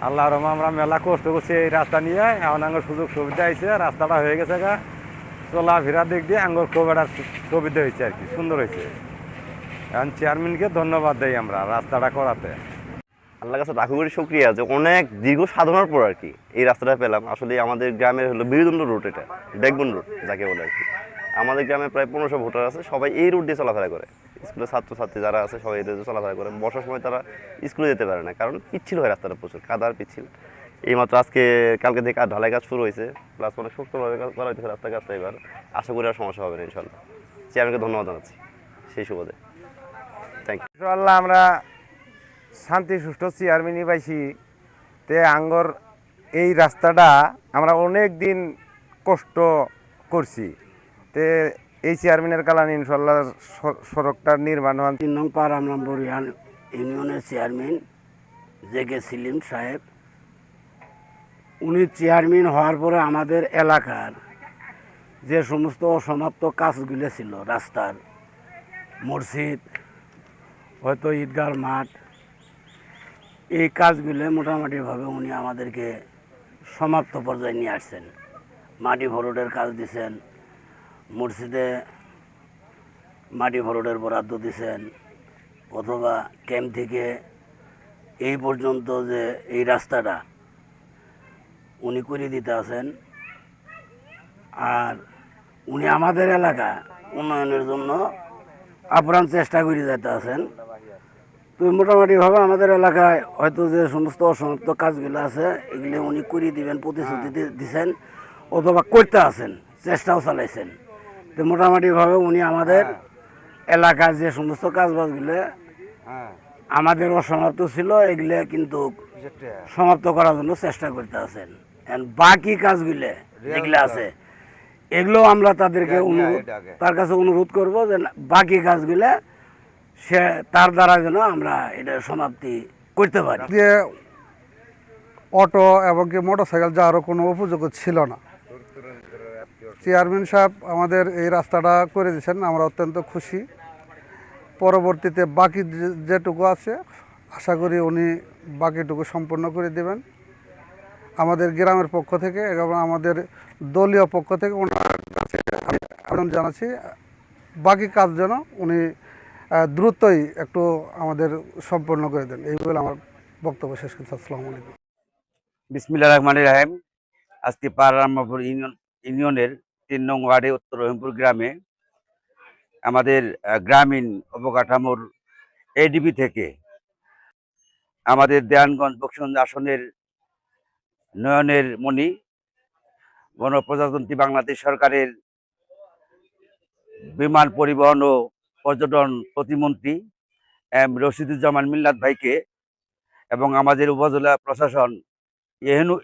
আল্লাহর রহমতে আমরা মেলা কষ্ট করছি এই রাস্তা নিয়ে, এখন আঙ্গুর সুযোগ সুবিধা হয়েছে, রাস্তাটা হয়ে গেছে গা, চলাফেরা দিক দিয়ে আঙ্গুর খুব একটা সুবিধা হয়েছে আর কি, সুন্দর হয়েছে। এখন চেয়ারম্যানকে ধন্যবাদ দেই আমরা রাস্তাটা করাতে। আল্লাহর কাছে লাখো কোটি শুকরিয়া যে অনেক দীর্ঘ সাধনার পর আর কি এই রাস্তাটা পেলাম। আসলে আমাদের গ্রামের হলো মেরুদণ্ড রুট, এটা ব্যাকবোন রুট যাকে বলে আর কি। আমাদের গ্রামে প্রায় 1500 ভোটার আছে, সবাই এই রুট দিয়ে চলাফেরা করে। স্কুলের ছাত্রছাত্রী যারা আছে সবাই এই রুটে চলাফেরা করে। বর্ষার সময় তারা স্কুলে যেতে পারে না, কারণ পিচ্ছিল হয় রাস্তাটা, প্রচুর কাদার পিচ্ছিল। এইমাত্র কালকে থেকে ঢালাই কাজ শুরু হয়েছে, প্লাস অনেক শক্তভাবে করা হয়েছে রাস্তা কাজটা। এবার আশা করি আর সমস্যা হবে না ইনশাল্লাহ। চেয়ারম্যানকে ধন্যবাদ জানাচ্ছি সেই সুবাদে। Thank you. ইনশাআল্লাহ আমরা শান্তি সুষ্ঠু চেয়ারম্যানই পাইছি। তে আঙ্গর এই রাস্তাটা আমরা অনেক দিন কষ্ট করছি, তে এই চেয়ারম্যানের কারণে ইনশাল্লাহ সড়কটা নির্মাণ হন। 3 নং পাড়া রামনগর ইউনিয়নের চেয়ারম্যান জে.কে সেলিম সাহেব, উনি চেয়ারম্যান হওয়ার পরে আমাদের এলাকার যে সমস্ত অসমাপ্ত কাজগুলো ছিল, রাস্তার, মসজিদ, হয়তো ঈদগাহ মাঠ, এই কাজগুলো মোটামুটিভাবে উনি আমাদেরকে সমাপ্ত পর্যায়ে নিয়ে আসছেন। মাটি ভরটের কাজ দিছেন, মসজিদে মাটি ভরটের বরাদ্দ দিছেন, অথবা ক্যাম্প থেকে এই পর্যন্ত যে এই রাস্তাটা উনি করে দিতে আছেন। আর উনি আমাদের এলাকা উন্নয়নের জন্য আপ্রাণ চেষ্টা করে যেতে আছেন। তো মোটামুটিভাবে আমাদের এলাকায় হয়তো যে সমস্ত অসমাপ্ত কাজগুলো আছে এগুলি উনি করে দিবেন প্রতিশ্রুতি দিচ্ছেন, অথবা করতে আছেন, চেষ্টাও চালাইছেন। তো মোটামুটিভাবে উনি আমাদের এলাকার যে সমস্ত কাজবাজগুলো আমাদের অসমাপ্ত ছিল এগুলো কিন্তু সমাপ্ত করার জন্য চেষ্টা করতে আছেন। বাকি কাজগুলো যেগুলো আছে এগুলো আমরা তাদেরকে তার কাছে অনুরোধ করব যে বাকি কাজগুলো সে তার দ্বারা যেন আমরা এটা সমাপ্তি করতে পারি। দিয়ে অটো এবং কি মোটরসাইকেল যাওয়ারও কোনো উপযোগ ছিল না। চেয়ারম্যান সাহেব আমাদের এই রাস্তাটা করে দিয়েছেন, আমরা অত্যন্ত খুশি। পরবর্তীতে বাকি যেটুকু আছে আশা করি উনি বাকিটুকু সম্পূর্ণ করে দেবেন। আমাদের গ্রামের পক্ষ থেকে এবং আমাদের দলীয় পক্ষ থেকে ওনার কাছে আবেদন জানাচ্ছি, বাকি কাজ যেন উনি দ্রুতই একটু আমাদের সম্পন্ন করে দেন। এই বলে আমার বক্তব্য শেষ করছি। আসসালামু আলাইকুম। বিসমিল্লাহির রহমানির রহিম। আজকে পাড়া রামপুর ইউনিয়নের 3 নং ওয়ার্ডে উত্তর রহিমপুর গ্রামে আমাদের গ্রামীণ অবকাঠামোর এডিবি থেকে আমাদের দেয়ানগঞ্জ বক্সিগঞ্জ আসনের নয়নের মণি, গণপ্রজাতন্ত্রী বাংলাদেশ সরকারের বিমান পরিবহন ও পর্যটন প্রতিমন্ত্রী রশিদুজ্জামান মিল্লাত ভাইকে এবং আমাদের উপজেলা প্রশাসন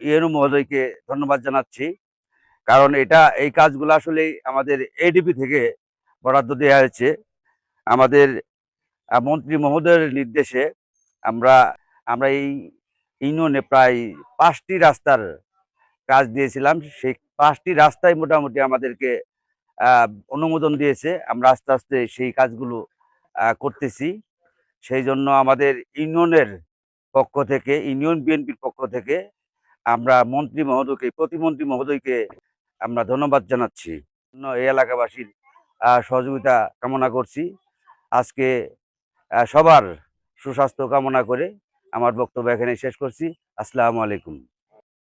ইহেনু মহোদয়কে ধন্যবাদ জানাচ্ছি। কারণ এই কাজগুলো আসলে আমাদের এডিপি থেকে বরাদ্দ দেওয়া হয়েছে। আমাদের মন্ত্রী মহোদয়ের নির্দেশে আমরা এই ইউনিয়নে প্রায় 5টি রাস্তার কাজ দিয়েছিলাম। সেই 5টি রাস্তায় মোটামুটি আমাদেরকে অনুমোদন দিয়েছে। আমরা আস্তে আস্তে সেই কাজগুলো করতেছি। সেই জন্য আমাদের ইউনিয়নের পক্ষ থেকে, ইউনিয়ন বিএনপির পক্ষ থেকে আমরা প্রতিমন্ত্রী মহোদয়কে আমরা ধন্যবাদ জানাচ্ছি। এই এলাকাবাসীর সহযোগিতা কামনা করছি। আজকে সবার সুস্বাস্থ্য কামনা করে আমার বক্তব্য এখানে শেষ করছি। আসসালামু আলাইকুম।